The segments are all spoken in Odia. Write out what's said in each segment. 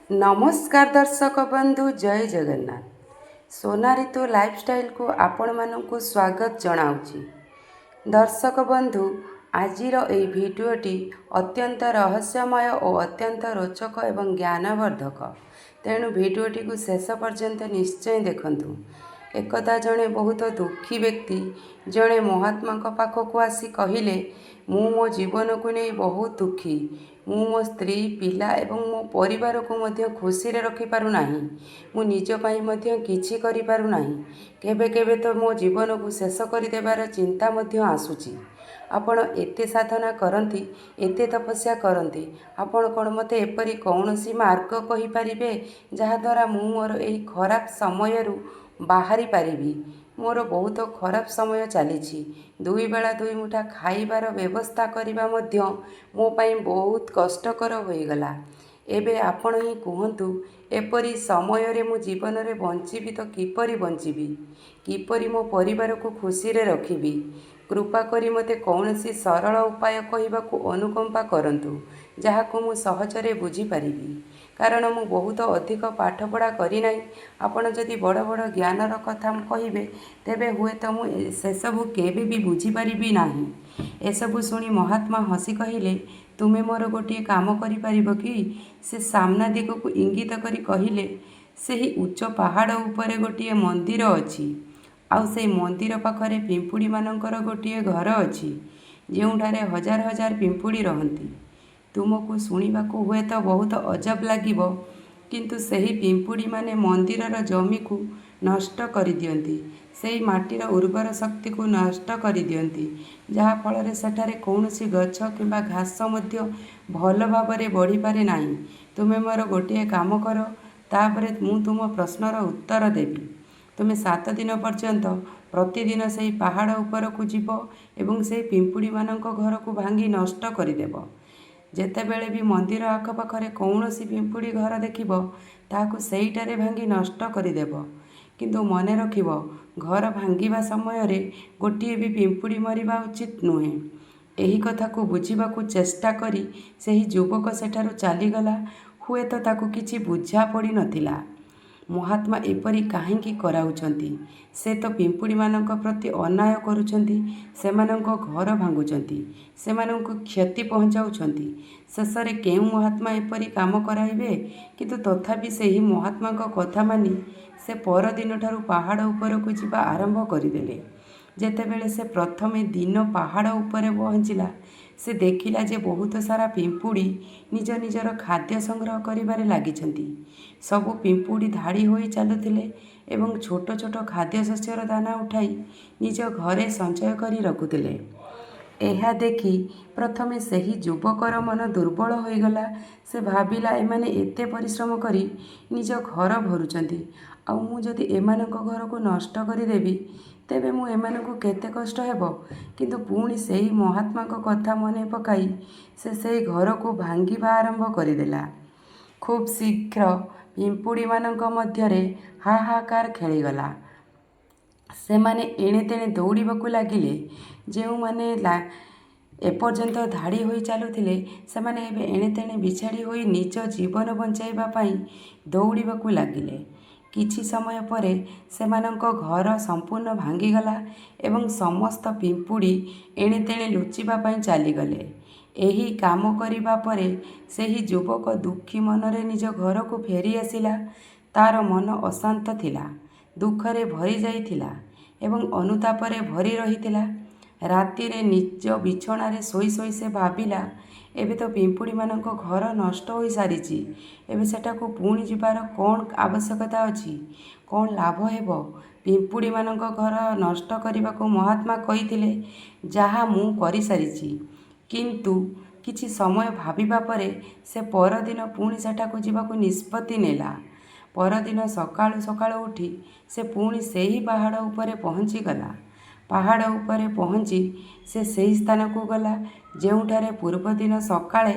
नमस्कार दर्शक बंधु जय जगन्नाथ सोना ऋतु लाइफस्टाइल को आपण मानकु स्वागत जनाऊँगी। दर्शक बंधु आजिर एई भिडियोटी अत्यंत रहस्यमय और अत्यंत रोचक एवं ज्ञानवर्धक, तेणु भिडियोटी को शेष पर्यंत निश्चय देखंतु। एकदा जड़े बहुत दुखी व्यक्ति जड़े महात्मा पाखक आसी कहले, मु मो जीवन को नहीं बहुत दुखी, मु मो स्त्री पिला एवं मो परिवार को मध्य खुशी रे रखि पारु नाही, मु निज पई मध्य किछि करि पारु नाही, केबे केबे तो मो जीवन को शेष करि देबार चिंता मध्य आसुची। आपण एते साधना करती, एते तपस्या करती, आपण कौन मते एपरी कौनसी मार्ग कहि पारिबे जहाद्वारा मु मोर एई खराब समयरू बाहरी पारिबी। मोर बहुत खराब समय चली, दुई बेला दुई मुठा खाइबार व्यवस्था करने मो पाई बहुत कष्टकर हो गला। एबे आपण ही कहतु, एपरी समय रे मु जीवन रे बंचीबी तो किपरि बंचीबी, किपरि मो परिवार को खुशी रे रखिबी। कृपा करी मते कौनसी सरल उपाय कहबाकू अनुकंपा करंतु, जहाकू मु सहजरे बुझी पारिबी। कारण मु बहुत अधिक पाठपढ़ा करी नाही। आपण जदि बड़ बड़ ज्ञानर कथा कहिबे तेबे हुए तो मु सेसबू केबे भी बुझी पारिबी नाही। एसबू शुणी महात्मा हसी कहले, तुमे मोर गोटे काम करि पारिबो कि? से सामना दिग को इंगित करी कहले, सेही उच्च पहाड़ उपरे गोटे मंदिर अछि, आउ से मंदिर पाखरे पिंपुड़ी मानकर गोटे घर अछि, जेउठारे हजार हजार पिंपुड़ी रहंती। तुमको शुणिबाकू हुए तो बहुत अजब लागिबो, किंतु सही पिंपुड़ी माने मंदिरर जमी को नष्ट कर दियंती, सेही माटीर उर्वर शक्ति को नष्ट कर दियंती, जहा फल सेठारे कौनसी गछ किंबा घास मध्य भल भावरे बढ़ी पारे नाही। तुमे मोर गोटे काम कर, तापरे मु तुम प्रश्नर उत्तर देबी। तुमे 7 दिन पर्यंत प्रतिदिन सेही पहाड़ उपर को जीव एवं से पिंपुड़ी मानक घर को भांगी नष्ट करदेव। जेतेबेले भी मंदिर आखपाखरे कौनसी पिंपुड़ी घर देखिब, ताहाकू सेईटारे भांगी नष्ट करदेव। किंतु मने रखिब, घर भांगिबा समय रे गोटिए भी पिंपुड़ी मरिबा उचित नुहे। एही कथा को बुझिबाकू चेष्टा करी सेही युवक सेठारु चलीगला। हुए तो ताकू किछि बुझा पड़ी नथिला, महात्मा एपरी काहेकि कराउछंती। से तो पिंपुड़ी मानक प्रति अन्याय करुछंती, सेमानंको घर भांगुछंती, सेमानंको क्षति पहुंचाउछंती। शेषरे केउ महात्मा एपरी काम कराइबे? किंतु तथापि सेही महात्मा कथा मानी से परदिन ठारू पहाड़ उपर को जीवा आरंभ करदेले। जेतेबेले से प्रथमे दिन पहाड़ उपरे पहुँचला, से देखिला जे बहुत सारा पिंपुड़ी निज निजर खाद्य संग्रह करिबारे लागिछंती। सबु पिंपुड़ी धाड़ी होई चलुथिले एवं छोट छोट खाद्य शस्यर दाना उठाई निज घरे संचय करी रखुथिले। एहा देखि प्रथमे सेही युवकर मन दुर्बल होईगला। से भाबिला, एमाने एते परिश्रम करी निज घर भरुचंती, आउ मु जदि एमानक घर को नष्ट करिदेबी तेबे मु एमानकु केते कष्ट हेबो। किंतु पुणी सेही महात्मा को कथा मने पकाई से सेही घर को भांगिबा आरंभ करिदेला। खूब शीघ्र पिंपुड़ी मानक मध्यरे हाहाकार खेलीगला। सेमाने एणे तेणे दौड़िबाकू लागिले। जेउ माने एपर्यंत धाड़ी होई चलुथिले, सेमाने एबे एणे तेणे बिछाड़ी होई निज जीवन बंचाइबा पाई दौड़िबाकू लागिले। किछि समय परे सेमानंको घर संपूर्ण भांगीगला एवं समस्त पिंपुड़ी एणे तेणे लुचिबा पाई चलीगले। एही काम करिबा परे सेही युवक दुखी मनरे निज घर को फेरी आसिला। तार मन अशांत थिला, दुखरे भरी जाइथिला एवं अनुतापरे भरी रहिथिला। राति रे निज बिछणारे सोई सोई से भाबिला, एबे तो पिंपुड़ी मानक घर नष्ट हो सारिछि, एबे सेटाको पुणी जिबार कौन आवश्यकता अछि, कौन लाभ हेबो? पिंपुड़ी मानक घर नष्ट करबाको महात्मा कहिथिले, जहा मु करि सारिछि। किंतु किछि समय भाबिबा परे से परदिन पुणी सेठाको जिबाको निष्पत्ति नेला। परदिन सकाळु सकाळु उठी से पुणी सेही पहाड़ उपरे पहुँची गला। पहाड़ उपरे पहुँची से सेही स्थान को गला जेउठारे पूर्व दिन सकाळे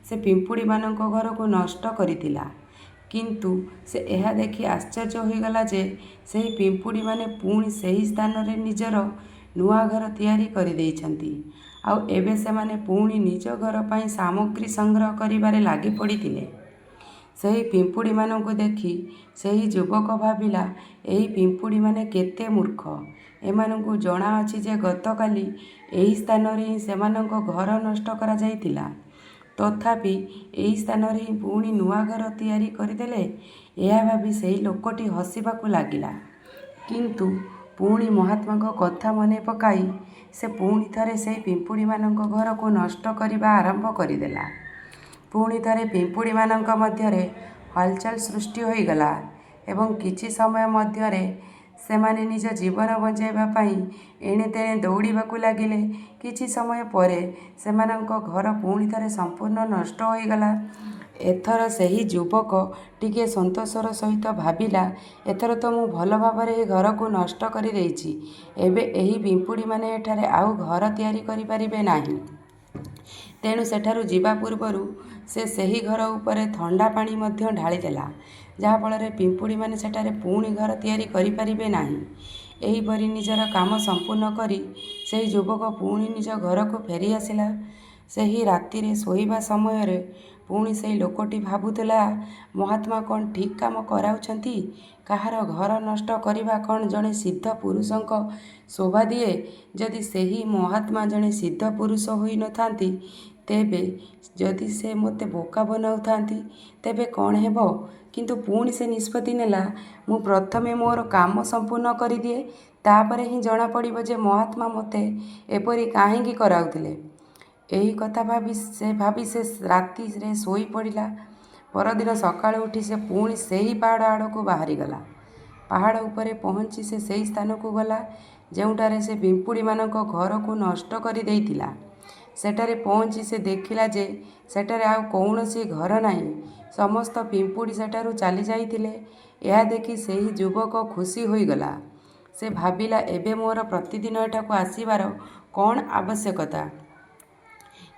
से पिंपुड़ी मानक घर को नष्ट करिथिला। किंतु से एहा देखि आश्चर्य होईगला जे सेही पिंपुड़ी माने पुणी सेही स्थान रे निजर नुआ घर तैयारी करि देइछंती। आउ एबे से माने पुणी निज घर पाई सामग्री संग्रह करिबारे लागि पड़िथिले। ସେହି ପିମ୍ପୁଡ଼ିମାନଙ୍କୁ ଦେଖି ସେହି ଯୁବକ ଭାବିଲା, ଏହି ପିମ୍ପୁଡ଼ିମାନେ କେତେ ମୂର୍ଖ। ଏମାନଙ୍କୁ ଜଣାଅଛି ଯେ ଗତକାଲି ଏହି ସ୍ଥାନରେ ହିଁ ସେମାନଙ୍କ ଘର ନଷ୍ଟ କରାଯାଇଥିଲା। ତଥାପି ଏହି ସ୍ଥାନରେ ହିଁ ପୁଣି ନୂଆ ଘର ତିଆରି କରିଦେଲେ। ଏହା ଭାବି ସେହି ଲୋକଟି ହସିବାକୁ ଲାଗିଲା। କିନ୍ତୁ ପୁଣି ମହାତ୍ମାଙ୍କ କଥା ମନେ ପକାଇ ସେ ପୁଣି ଥରେ ସେହି ପିମ୍ପୁଡ଼ିମାନଙ୍କ ଘରକୁ ନଷ୍ଟ କରିବା ଆରମ୍ଭ କରିଦେଲା। ପୁଣି ଥରେ ପିମ୍ପୁଡ଼ିମାନଙ୍କ ମଧ୍ୟରେ ହଲଚଲ ସୃଷ୍ଟି ହୋଇଗଲା ଏବଂ କିଛି ସମୟ ମଧ୍ୟରେ ସେମାନେ ନିଜ ଜୀବନ ବଞ୍ଚାଇବା ପାଇଁ ଏଣେ ତେଣେ ଦୌଡ଼ିବାକୁ ଲାଗିଲେ। କିଛି ସମୟ ପରେ ସେମାନଙ୍କ ଘର ପୁଣି ଥରେ ସମ୍ପୂର୍ଣ୍ଣ ନଷ୍ଟ ହୋଇଗଲା। ଏଥର ସେହି ଯୁବକ ଟିକିଏ ସନ୍ତୋଷର ସହିତ ଭାବିଲା, ଏଥର ତ ମୁଁ ଭଲ ଭାବରେ ଏ ଘରକୁ ନଷ୍ଟ କରିଦେଇଛି। ଏବେ ଏହି ପିମ୍ପୁଡ଼ିମାନେ ଏଠାରେ ଆଉ ଘର ତିଆରି କରିପାରିବେ ନାହିଁ। ତେଣୁ ସେଠାରୁ ଯିବା ପୂର୍ବରୁ ସେ ସେହି ଘର ଉପରେ ଥଣ୍ଡା ପାଣି ମଧ୍ୟ ଢାଳିଦେଲା, ଯାହାଫଳରେ ପିମ୍ପୁଡ଼ିମାନେ ସେଠାରେ ପୁଣି ଘର ତିଆରି କରିପାରିବେ ନାହିଁ। ଏହିପରି ନିଜର କାମ ସମ୍ପୂର୍ଣ୍ଣ କରି ସେହି ଯୁବକ ପୁଣି ନିଜ ଘରକୁ ଫେରିଆସିଲା। ସେହି ରାତିରେ ଶୋଇବା ସମୟରେ ପୁଣି ସେହି ଲୋକଟି ଭାବୁଥିଲା, ମହାତ୍ମା କ'ଣ ଠିକ୍ କାମ କରାଉଛନ୍ତି? କାହାର ଘର ନଷ୍ଟ କରିବା କ'ଣ ଜଣେ ସିଦ୍ଧ ପୁରୁଷଙ୍କ ଶୋଭା ଦିଏ? ଯଦି ସେହି ମହାତ୍ମା ଜଣେ ସିଦ୍ଧ ପୁରୁଷ ହୋଇନଥାନ୍ତି, ତେବେ ଯଦି ସେ ମୋତେ ବୋକା ବନାଉଥାନ୍ତି, ତେବେ କ'ଣ ହେବ? କିନ୍ତୁ ପୁଣି ସେ ନିଷ୍ପତ୍ତି ନେଲା, ମୁଁ ପ୍ରଥମେ ମୋର କାମ ସମ୍ପୂର୍ଣ୍ଣ କରିଦିଏ, ତାପରେ ହିଁ ଜଣାପଡ଼ିବ ଯେ ମହାତ୍ମା ମୋତେ ଏପରି କାହିଁକି କରାଉଥିଲେ। ଏହି କଥା ଭାବି ସେ ରାତିରେ ଶୋଇପଡ଼ିଲା। ପରଦିନ ସକାଳୁ ଉଠି ସେ ପୁଣି ସେହି ପାହାଡ଼ ଆଡ଼କୁ ବାହାରିଗଲା। ପାହାଡ଼ ଉପରେ ପହଞ୍ଚି ସେ ସେହି ସ୍ଥାନକୁ ଗଲା ଯେଉଁଠାରେ ସେ ପିମ୍ପୁଡ଼ିମାନଙ୍କ ଘରକୁ ନଷ୍ଟ କରିଦେଇଥିଲା। ସେଠାରେ ପହଞ୍ଚି ସେ ଦେଖିଲା ଯେ ସେଠାରେ ଆଉ କୌଣସି ଘର ନାହିଁ। ସମସ୍ତ ପିମ୍ପୁଡ଼ି ସେଠାରୁ ଚାଲିଯାଇଥିଲେ। ଏହା ଦେଖି ସେହି ଯୁବକ ଖୁସି ହୋଇଗଲା। ସେ ଭାବିଲା, ଏବେ ମୋର ପ୍ରତିଦିନ ଏଠାକୁ ଆସିବାର କ'ଣ ଆବଶ୍ୟକତା?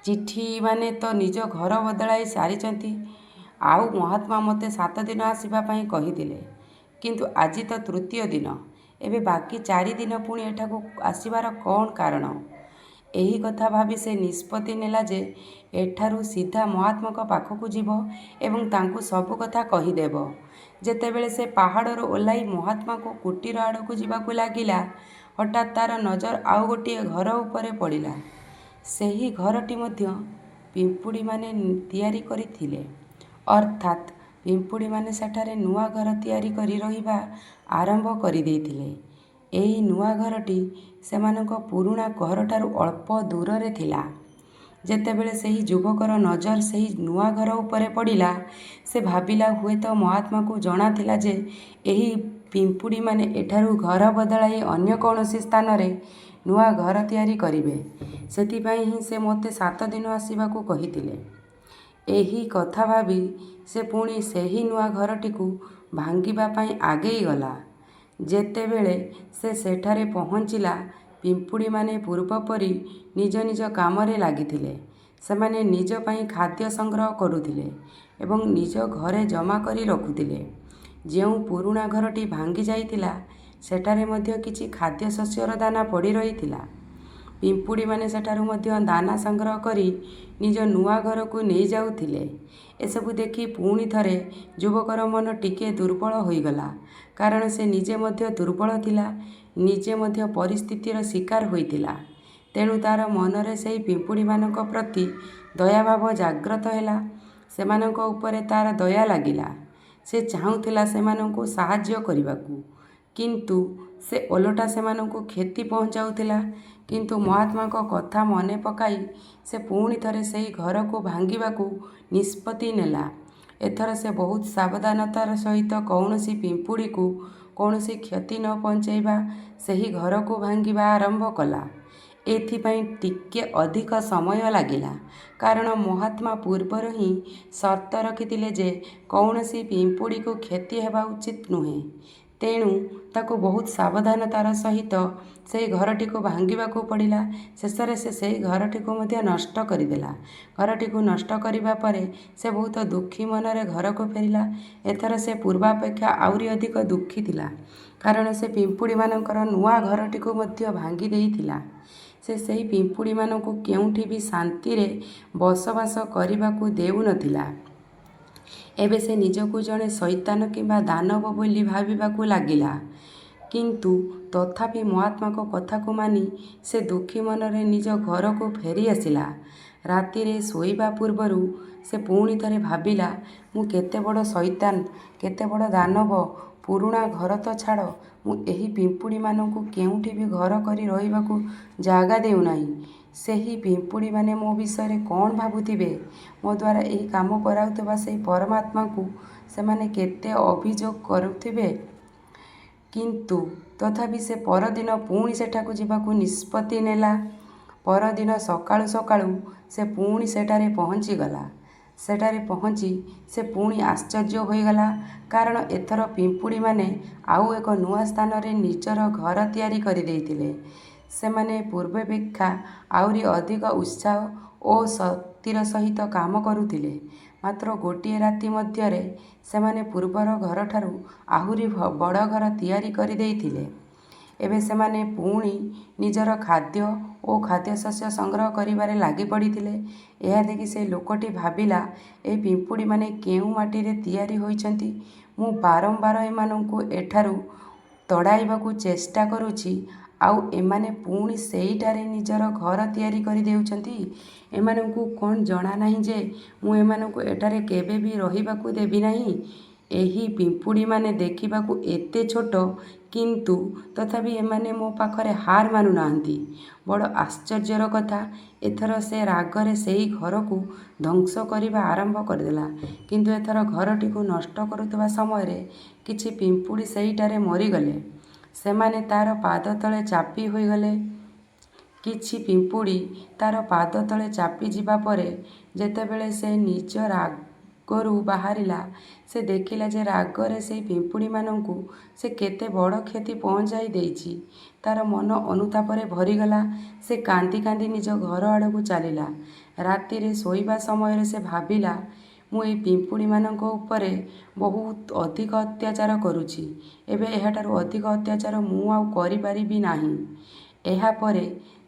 ଚିଠିମାନେ ତ ନିଜ ଘର ବଦଳାଇ ସାରିଛନ୍ତି। ଆଉ ମହାତ୍ମା ମୋତେ 7 ଦିନ ଆସିବା ପାଇଁ କହିଥିଲେ, କିନ୍ତୁ ଆଜି ତ ତୃତୀୟ ଦିନ। ଏବେ ବାକି 4 ଦିନ ପୁଣି ଏଠାକୁ ଆସିବାର କ'ଣ କାରଣ? ଏହି କଥା ଭାବି ସେ ନିଷ୍ପତ୍ତି ନେଲା ଯେ ଏଠାରୁ ସିଧା ମହାତ୍ମାଙ୍କ ପାଖକୁ ଯିବ ଏବଂ ତାଙ୍କୁ ସବୁ କଥା କହିଦେବ। ଯେତେବେଳେ ସେ ପାହାଡ଼ରୁ ଓହ୍ଲାଇ ମହାତ୍ମାଙ୍କ କୁଟୀର ଆଡ଼କୁ ଯିବାକୁ ଲାଗିଲା, ହଠାତ୍ ତା'ର ନଜର ଆଉ ଗୋଟିଏ ଘର ଉପରେ ପଡ଼ିଲା। ସେହି ଘରଟି ମଧ୍ୟ ପିମ୍ପୁଡ଼ିମାନେ ତିଆରି କରିଥିଲେ। ଅର୍ଥାତ୍ ପିମ୍ପୁଡ଼ିମାନେ ସେଠାରେ ନୂଆ ଘର ତିଆରି କରି ରହିବା ଆରମ୍ଭ କରିଦେଇଥିଲେ। ଏହି ନୂଆ ଘରଟି ସେମାନଙ୍କ ପୁରୁଣା ଘରଠାରୁ ଅଳ୍ପ ଦୂରରେ ଥିଲା। ଯେତେବେଳେ ସେହି ଯୁବକର ନଜର ସେହି ନୂଆ ଘର ଉପରେ ପଡ଼ିଲା, ସେ ଭାବିଲା, ହୁଏତ ମହାତ୍ମାଙ୍କୁ ଜଣାଥିଲା ଯେ ଏହି ପିମ୍ପୁଡ଼ିମାନେ ଏଠାରୁ ଘର ବଦଳାଇ ଅନ୍ୟ କୌଣସି ସ୍ଥାନରେ ନୂଆ ଘର ତିଆରି କରିବେ। ସେଥିପାଇଁ ହିଁ ସେ ମୋତେ 7 ଦିନ ଆସିବାକୁ କହିଥିଲେ। ଏହି କଥା ଭାବି ସେ ପୁଣି ସେହି ନୂଆ ଘରଟିକୁ ଭାଙ୍ଗିବା ପାଇଁ ଆଗେଇ ଗଲା। ଯେତେବେଳେ ସେ ସେଠାରେ ପହଞ୍ଚିଲା, ପିମ୍ପୁଡ଼ିମାନେ ପୂର୍ବ ପରି ନିଜ ନିଜ କାମରେ ଲାଗିଥିଲେ। ସେମାନେ ନିଜ ପାଇଁ ଖାଦ୍ୟ ସଂଗ୍ରହ କରୁଥିଲେ ଏବଂ ନିଜ ଘରେ ଜମା କରି ରଖୁଥିଲେ। ଯେଉଁ ପୁରୁଣା ଘରଟି ଭାଙ୍ଗି ଯାଇଥିଲା, ସେଠାରେ ମଧ୍ୟ କିଛି ଖାଦ୍ୟଶସ୍ୟର ଦାନା ପଡ଼ି ରହିଥିଲା। ପିମ୍ପୁଡ଼ିମାନେ ସେଠାରୁ ମଧ୍ୟ ଦାନା ସଂଗ୍ରହ କରି ନିଜ ନୂଆ ଘରକୁ ନେଇଯାଉଥିଲେ। ଏସବୁ ଦେଖି ପୁଣି ଥରେ ଯୁବକର ମନ ଟିକିଏ ଦୁର୍ବଳ ହୋଇଗଲା, କାରଣ ସେ ନିଜେ ମଧ୍ୟ ଦୁର୍ବଳ ଥିଲା, ନିଜେ ମଧ୍ୟ ପରିସ୍ଥିତିର ଶିକାର ହୋଇଥିଲା। ତେଣୁ ତା'ର ମନରେ ସେହି ପିମ୍ପୁଡ଼ିମାନଙ୍କ ପ୍ରତି ଦୟାଭାବ ଜାଗ୍ରତ ହେଲା। ସେମାନଙ୍କ ଉପରେ ତା'ର ଦୟା ଲାଗିଲା। ସେ ଚାହୁଁଥିଲା ସେମାନଙ୍କୁ ସାହାଯ୍ୟ କରିବାକୁ, କିନ୍ତୁ ସେ ଓଲଟା ସେମାନଙ୍କୁ କ୍ଷତି ପହଞ୍ଚାଉଥିଲା। କିନ୍ତୁ ମହାତ୍ମାଙ୍କ କଥା ମନେ ପକାଇ ସେ ପୁଣି ଥରେ ସେହି ଘରକୁ ଭାଙ୍ଗିବାକୁ ନିଷ୍ପତ୍ତି ନେଲା। ଏଥର ସେ ବହୁତ ସାବଧାନତାର ସହିତ କୌଣସି ପିମ୍ପୁଡ଼ିକୁ କୌଣସି କ୍ଷତି ନ ପହଞ୍ଚାଇବା ସେହି ଘରକୁ ଭାଙ୍ଗିବା ଆରମ୍ଭ କଲା। ଏଥିପାଇଁ ଟିକିଏ ଅଧିକ ସମୟ ଲାଗିଲା, କାରଣ ମହାତ୍ମା ପୂର୍ବରୁ ହିଁ ସର୍ତ୍ତ ରଖିଥିଲେ ଯେ କୌଣସି ପିମ୍ପୁଡ଼ିକୁ କ୍ଷତି ହେବା ଉଚିତ ନୁହେଁ। ତେଣୁ ତାକୁ ବହୁତ ସାବଧାନତାର ସହିତ ସେହି ଘରଟିକୁ ଭାଙ୍ଗିବାକୁ ପଡ଼ିଲା। ଶେଷରେ ସେ ସେହି ଘରଟିକୁ ମଧ୍ୟ ନଷ୍ଟ କରିଦେଲା। ଘରଟିକୁ ନଷ୍ଟ କରିବା ପରେ ସେ ବହୁତ ଦୁଃଖୀ ମନରେ ଘରକୁ ଫେରିଲା। ଏଥର ସେ ପୂର୍ବାପେକ୍ଷା ଆହୁରି ଅଧିକ ଦୁଃଖୀ ଥିଲା, କାରଣ ସେ ପିମ୍ପୁଡ଼ିମାନଙ୍କର ନୂଆ ଘରଟିକୁ ମଧ୍ୟ ଭାଙ୍ଗି ଦେଇଥିଲା। ସେ ସେହି ପିମ୍ପୁଡ଼ିମାନଙ୍କୁ କେଉଁଠି ବି ଶାନ୍ତିରେ ବସବାସ କରିବାକୁ ଦେଉନଥିଲା। ଏବେ ସେ ନିଜକୁ ଜଣେ ଶୈତାନ କିମ୍ବା ଦାନବ ବୋଲି ଭାବିବାକୁ ଲାଗିଲା। କିନ୍ତୁ ତଥାପି ମହାତ୍ମାଙ୍କ କଥାକୁ ମାନି ସେ ଦୁଃଖୀ ମନରେ ନିଜ ଘରକୁ ଫେରି ଆସିଲା। ରାତିରେ ଶୋଇବା ପୂର୍ବରୁ ସେ ପୁଣି ଥରେ ଭାବିଲା, ମୁଁ କେତେ ବଡ଼ ଶୈତାନ, କେତେ ବଡ଼ ଦାନବ। ପୁରୁଣା ଘର ତ ଛାଡ଼, ମୁଁ ଏହି ପିମ୍ପୁଡ଼ିମାନଙ୍କୁ କେଉଁଠି ବି ଘର କରି ରହିବାକୁ ଜାଗା ଦେଉନାହିଁ। ସେହି ପିମ୍ପୁଡ଼ିମାନେ ମୋ ବିଷୟରେ କ'ଣ ଭାବୁଥିବେ? ମୋ ଦ୍ୱାରା ଏହି କାମ କରାଉଥିବା ସେହି ପରମାତ୍ମାଙ୍କୁ ସେମାନେ କେତେ ଅଭିଯୋଗ କରୁଥିବେ। କିନ୍ତୁ ତଥାପି ସେ ପରଦିନ ପୁଣି ସେଠାକୁ ଯିବାକୁ ନିଷ୍ପତ୍ତି ନେଲା। ପରଦିନ ସକାଳୁ ସକାଳୁ ସେ ପୁଣି ସେଠାରେ ପହଞ୍ଚିଗଲା। ସେଠାରେ ପହଞ୍ଚି ସେ ପୁଣି ଆଶ୍ଚର୍ଯ୍ୟ ହୋଇଗଲା, କାରଣ ଏଥର ପିମ୍ପୁଡ଼ିମାନେ ଆଉ ଏକ ନୂଆ ସ୍ଥାନରେ ନିଜର ଘର ତିଆରି କରିଦେଇଥିଲେ। ସେମାନେ ପୂର୍ବାପେକ୍ଷା ଆହୁରି ଅଧିକ ଉତ୍ସାହ ଓ ଶକ୍ତିର ସହିତ କାମ କରୁଥିଲେ। ମାତ୍ର ଗୋଟିଏ ରାତି ମଧ୍ୟରେ ସେମାନେ ପୂର୍ବର ଘରଠାରୁ ଆହୁରି ବଡ଼ ଘର ତିଆରି କରିଦେଇଥିଲେ। ଏବେ ସେମାନେ ପୁଣି ନିଜର ଖାଦ୍ୟ ଓ ଖାଦ୍ୟଶସ୍ୟ ସଂଗ୍ରହ କରିବାରେ ଲାଗିପଡ଼ିଥିଲେ। ଏହା ଦେଖି ସେ ଲୋକଟି ଭାବିଲା, ଏହି ପିମ୍ପୁଡ଼ିମାନେ କେଉଁ ମାଟିରେ ତିଆରି ହୋଇଛନ୍ତି? ମୁଁ ବାରମ୍ବାର ଏମାନଙ୍କୁ ଏଠାରୁ ତଡ଼ାଇବାକୁ ଚେଷ୍ଟା କରୁଛି, ଆଉ ଏମାନେ ପୁଣି ସେଇଠାରେ ନିଜର ଘର ତିଆରି କରିଦେଉଛନ୍ତି। ଏମାନଙ୍କୁ କ'ଣ ଜଣାନାହିଁ ଯେ ମୁଁ ଏମାନଙ୍କୁ ଏଠାରେ କେବେ ବି ରହିବାକୁ ଦେବି ନାହିଁ? ଏହି ପିମ୍ପୁଡ଼ିମାନେ ଦେଖିବାକୁ ଏତେ ଛୋଟ, କିନ୍ତୁ ତଥାପି ଏମାନେ ମୋ ପାଖରେ ହାର ମାନୁନାହାନ୍ତି। ବଡ଼ ଆଶ୍ଚର୍ଯ୍ୟର କଥା, ଏଥର ସେ ରାଗରେ ସେହି ଘରକୁ ଧ୍ୱଂସ କରିବା ଆରମ୍ଭ କରିଦେଲା। କିନ୍ତୁ ଏଥର ଘରଟିକୁ ନଷ୍ଟ କରୁଥିବା ସମୟରେ କିଛି ପିମ୍ପୁଡ଼ି ସେହିଠାରେ ମରିଗଲେ। ସେମାନେ ତା'ର ପାଦ ତଳେ ଚାପି ହୋଇଗଲେ। କିଛି ପିମ୍ପୁଡ଼ି ତା'ର ପାଦ ତଳେ ଚାପିଯିବା ପରେ ଯେତେବେଳେ ସେ ନିଜ ରାଗରୁ ବାହାରିଲା, ସେ ଦେଖିଲା ଯେ ରାଗରେ ସେହି ପିମ୍ପୁଡ଼ିମାନଙ୍କୁ ସେ କେତେ ବଡ଼ କ୍ଷତି ପହଞ୍ଚାଇ ଦେଇଛି। ତା'ର ମନ ଅନୁତାପରେ ଭରିଗଲା। ସେ କାନ୍ଦି କାନ୍ଦି ନିଜ ଘର ଆଡ଼କୁ ଚାଲିଲା। ରାତିରେ ଶୋଇବା ସମୟରେ ସେ ଭାବିଲା, ମୁଁ ଏହି ପିମ୍ପୁଡ଼ିମାନଙ୍କ ଉପରେ ବହୁତ ଅଧିକ ଅତ୍ୟାଚାର କରୁଛି। ଏବେ ଏହାଠାରୁ ଅଧିକ ଅତ୍ୟାଚାର ମୁଁ ଆଉ କରିପାରିବି ନାହିଁ। ଏହାପରେ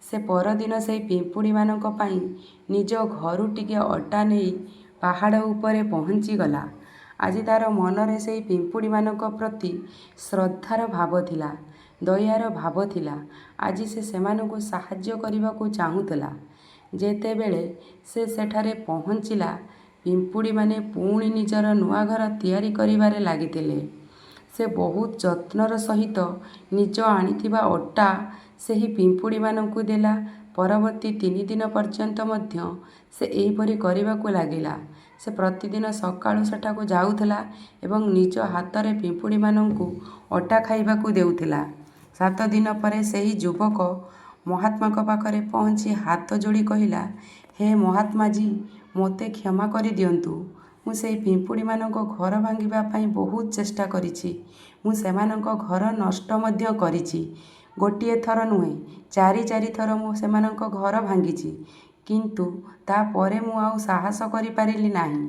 ସେ ପରଦିନ ସେହି ପିମ୍ପୁଡ଼ିମାନଙ୍କ ପାଇଁ ନିଜ ଘରୁ ଟିକେ ଅଟା ନେଇ ପାହାଡ଼ ଉପରେ ପହଞ୍ଚିଗଲା। ଆଜି ତା'ର ମନରେ ସେହି ପିମ୍ପୁଡ଼ିମାନଙ୍କ ପ୍ରତି ଶ୍ରଦ୍ଧାର ଭାବ ଥିଲା, ଦୟାର ଭାବ ଥିଲା। ଆଜି ସେ ସେମାନଙ୍କୁ ସାହାଯ୍ୟ କରିବାକୁ ଚାହୁଁଥିଲା। ଯେତେବେଳେ ସେ ସେଠାରେ ପହଞ୍ଚିଲା, ପିମ୍ପୁଡ଼ିମାନେ ପୁଣି ନିଜର ନୂଆ ଘର ତିଆରି କରିବାରେ ଲାଗିଥିଲେ। ସେ ବହୁତ ଯତ୍ନର ସହିତ ନିଜ ଆଣିଥିବା ଅଟା ସେହି ପିମ୍ପୁଡ଼ିମାନଙ୍କୁ ଦେଲା। ପରବର୍ତ୍ତୀ 3 ଦିନ ପର୍ଯ୍ୟନ୍ତ ମଧ୍ୟ ସେ ଏହିପରି କରିବାକୁ ଲାଗିଲା। ସେ ପ୍ରତିଦିନ ସକାଳୁ ସେଠାକୁ ଯାଉଥିଲା ଏବଂ ନିଜ ହାତରେ ପିମ୍ପୁଡ଼ିମାନଙ୍କୁ ଅଟା ଖାଇବାକୁ ଦେଉଥିଲା। 7 ଦିନ ପରେ ସେହି ଯୁବକ ମହାତ୍ମାଙ୍କ ପାଖରେ ପହଞ୍ଚି ହାତ ଯୋଡ଼ି କହିଲା, ହେ ମହାତ୍ମାଜୀ, ମୋତେ କ୍ଷମା କରିଦିଅନ୍ତୁ। ମୁଁ ସେହି ପିମ୍ପୁଡ଼ିମାନଙ୍କ ଘର ଭାଙ୍ଗିବା ପାଇଁ ବହୁତ ଚେଷ୍ଟା କରିଛି। ମୁଁ ସେମାନଙ୍କ ଘର ନଷ୍ଟ ମଧ୍ୟ କରିଛି। ଗୋଟିଏ ଥର ନୁହେଁ, 4 ଥର ମୁଁ ସେମାନଙ୍କ ଘର ଭାଙ୍ଗିଛି। କିନ୍ତୁ ତାପରେ ମୁଁ ଆଉ ସାହସ କରିପାରିଲି ନାହିଁ।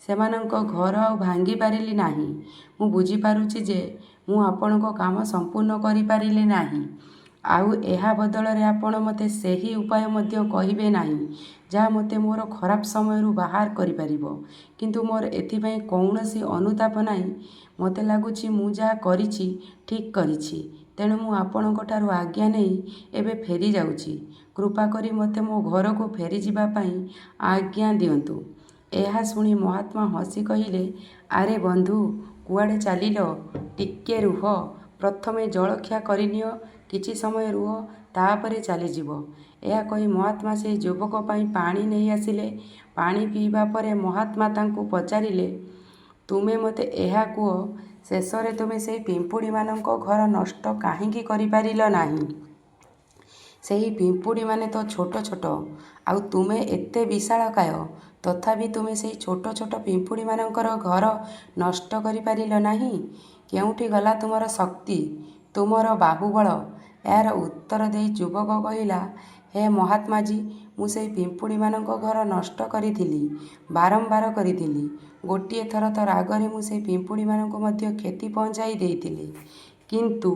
ସେମାନଙ୍କ ଘର ଆଉ ଭାଙ୍ଗି ପାରିଲି ନାହିଁ। ମୁଁ ବୁଝିପାରୁଛି ଯେ ମୁଁ ଆପଣଙ୍କ କାମ ସମ୍ପୂର୍ଣ୍ଣ କରିପାରିଲି ନାହିଁ। ଆଉ ଏହା ବଦଳରେ ଆପଣ ମୋତେ ସେହି ଉପାୟ ମଧ୍ୟ କହିବେ ନାହିଁ, ଯାହା ମୋତେ ମୋର ଖରାପ ସମୟରୁ ବାହାର କରିପାରିବ। କିନ୍ତୁ ମୋର ଏଥିପାଇଁ କୌଣସି ଅନୁତାପ ନାହିଁ। ମୋତେ ଲାଗୁଛି ମୁଁ ଯାହା କରିଛି ଠିକ୍ କରିଛି। ତେଣୁ ମୁଁ ଆପଣଙ୍କଠାରୁ ଆଜ୍ଞା ନେଇ ଏବେ ଫେରିଯାଉଛି। କୃପା କରି ମୋତେ ମୋ ଘରକୁ ଫେରିଯିବା ପାଇଁ ଆଜ୍ଞା ଦିଅନ୍ତୁ। ଏହା ଶୁଣି ମହାତ୍ମା ହସି କହିଲେ, ଆରେ ବନ୍ଧୁ, କୁଆଡ଼େ ଚାଲିଲ? ଟିକେ ରୁହ। ପ୍ରଥମେ ଜଳଖିଆ କରିନିଅ। କିଛି ସମୟ ରୁହ, ତାପରେ ଚାଲିଯିବ। ଏହା କହି ମହାତ୍ମା ସେହି ଯୁବକ ପାଇଁ ପାଣି ନେଇ ଆସିଲେ। ପାଣି ପିଇବା ପରେ ମହାତ୍ମା ତାଙ୍କୁ ପଚାରିଲେ, ତୁମେ ମୋତେ ଏହା କୁହ, ଶେଷରେ ତୁମେ ସେହି ପିମ୍ପୁଡ଼ିମାନଙ୍କ ଘର ନଷ୍ଟ କାହିଁକି କରିପାରିଲ ନାହିଁ? ସେହି ପିମ୍ପୁଡ଼ିମାନେ ତ ଛୋଟ ଛୋଟ, ଆଉ ତୁମେ ଏତେ ବିଶାଳକାୟ। ତଥାପି ତୁମେ ସେହି ଛୋଟ ଛୋଟ ପିମ୍ପୁଡ଼ିମାନଙ୍କର ଘର ନଷ୍ଟ କରିପାରିଲ ନାହିଁ? କେଉଁଠି ଗଲା ତୁମର ଶକ୍ତି, ତୁମର ବାହୁବଳ? ଏହାର ଉତ୍ତର ଦେଇ ଯୁବକ କହିଲା, ହେ ମହାତ୍ମାଜୀ, ମୁଁ ସେହି ପିମ୍ପୁଡ଼ିମାନଙ୍କ ଘର ନଷ୍ଟ କରିଥିଲି, ବାରମ୍ବାର କରିଥିଲି। ଗୋଟିଏ ଥର ତ ରାଗରେ ମୁଁ ସେହି ପିମ୍ପୁଡ଼ିମାନଙ୍କୁ ମଧ୍ୟ କ୍ଷତି ପହଞ୍ଚାଇ ଦେଇଥିଲି। କିନ୍ତୁ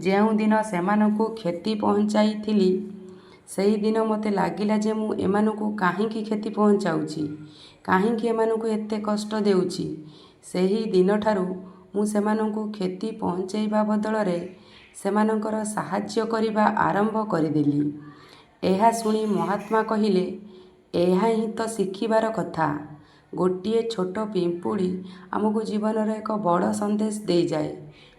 ଯେଉଁଦିନ ସେମାନଙ୍କୁ କ୍ଷତି ପହଞ୍ଚାଇଥିଲି, ସେହିଦିନ ମୋତେ ଲାଗିଲା ଯେ ମୁଁ ଏମାନଙ୍କୁ କାହିଁକି କ୍ଷତି ପହଞ୍ଚାଉଛି। କାହିଁକି ଏମାନଙ୍କୁ ଏତେ କଷ୍ଟ ଦେଉଛି। ସେହି ଦିନଠାରୁ ମୁଁ ସେମାନଙ୍କୁ କ୍ଷତି ପହଞ୍ଚେଇବା ବଦଳରେ ସେମାନଙ୍କର ସାହାଯ୍ୟ କରିବା ଆରମ୍ଭ କରିଦେଲି। ଏହା ଶୁଣି ମହାତ୍ମା କହିଲେ, ଏହା ହିଁ ତ ଶିଖିବାର କଥା। ଗୋଟିଏ ଛୋଟ ପିମ୍ପୁଡ଼ି ଆମକୁ ଜୀବନର ଏକ ବଡ଼ ସନ୍ଦେଶ ଦେଇଯାଏ।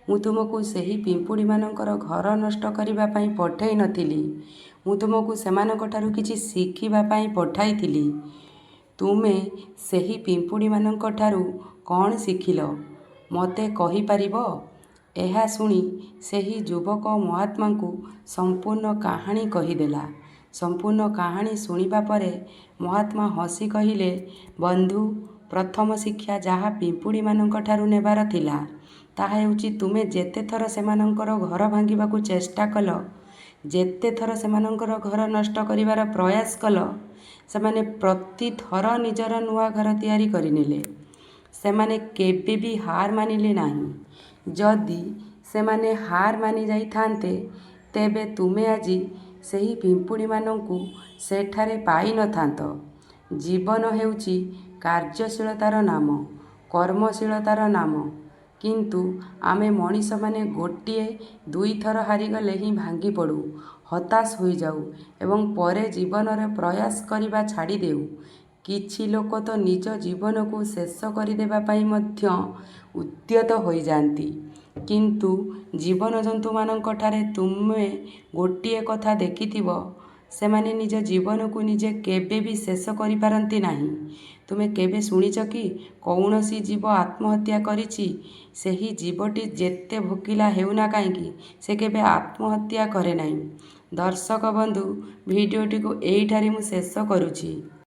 ମୁଁ ତୁମକୁ ସେହି ପିମ୍ପୁଡ଼ିମାନଙ୍କର ଘର ନଷ୍ଟ କରିବା ପାଇଁ ପଠାଇ ନଥିଲି। ମୁଁ ତୁମକୁ ସେମାନଙ୍କଠାରୁ କିଛି ଶିଖିବା ପାଇଁ ପଠାଇଥିଲି। ତୁମେ ସେହି ପିମ୍ପୁଡ଼ିମାନଙ୍କଠାରୁ କ'ଣ ଶିଖିଲ, ମୋତେ କହିପାରିବ? ଏହା ଶୁଣି ସେହି ଯୁବକ ମହାତ୍ମାଙ୍କୁ ସମ୍ପୂର୍ଣ୍ଣ କାହାଣୀ କହିଦେଲା। ସମ୍ପୂର୍ଣ୍ଣ କାହାଣୀ ଶୁଣିବା ପରେ ମହାତ୍ମା ହସି କହିଲେ, ବନ୍ଧୁ, ପ୍ରଥମ ଶିକ୍ଷା ଯାହା ପିମ୍ପୁଡ଼ିମାନଙ୍କଠାରୁ ନେବାର ଥିଲା, ତାହା ହେଉଛି ତୁମେ ଯେତେଥର ସେମାନଙ୍କର ଘର ଭାଙ୍ଗିବାକୁ ଚେଷ୍ଟା କଲ, ଯେତେଥର ସେମାନଙ୍କର ଘର ନଷ୍ଟ କରିବାର ପ୍ରୟାସ କଲ, ସେମାନେ ପ୍ରତିଥର ନିଜର ନୂଆ ଘର ତିଆରି କରିନେଲେ। ସେମାନେ କେବେ ବି ହାର ମାନିଲେ ନାହିଁ। ଯଦି ସେମାନେ ହାର ମାନିଯାଇଥାନ୍ତେ, ତେବେ ତୁମେ ଆଜି ସେହି ପିମ୍ପୁଡ଼ିମାନଙ୍କୁ ସେଠାରେ ପାଇନଥାନ୍ତ। ଜୀବନ ହେଉଛି କାର୍ଯ୍ୟଶୀଳତାର ନାମ, କର୍ମଶୀଳତାର ନାମ। କିନ୍ତୁ ଆମେ ମଣିଷମାନେ ଗୋଟିଏ ଦୁଇଥର ହାରିଗଲେ ହିଁ ଭାଙ୍ଗି ପଡ଼ୁ, ହତାଶ ହୋଇଯାଉ ଏବଂ ପରେ ଜୀବନରେ ପ୍ରୟାସ କରିବା ଛାଡ଼ିଦେଉ। କିଛି ଲୋକ ତ ନିଜ ଜୀବନକୁ ଶେଷ କରିଦେବା ପାଇଁ ମଧ୍ୟ ଉଦ୍ୟତ ହୋଇଯାଆନ୍ତି। କିନ୍ତୁ ଜୀବଜନ୍ତୁମାନଙ୍କଠାରେ ତୁମେ ଗୋଟିଏ କଥା ଦେଖିଥିବ, ସେମାନେ ନିଜ ଜୀବନକୁ ନିଜେ କେବେ ବି ଶେଷ କରିପାରନ୍ତି ନାହିଁ। ତୁମେ କେବେ ଶୁଣିଛ କି କୌଣସି ଜୀବ ଆତ୍ମହତ୍ୟା କରିଛି? ସେହି ଜୀବଟି ଯେତେ ଭୋକିଲା ହେଉନା କାହିଁକି, ସେ କେବେ ଆତ୍ମହତ୍ୟା କରେ ନାହିଁ। ଦର୍ଶକ ବନ୍ଧୁ, ଭିଡ଼ିଓଟିକୁ ଏଇଠାରେ ମୁଁ ଶେଷ କରୁଛି।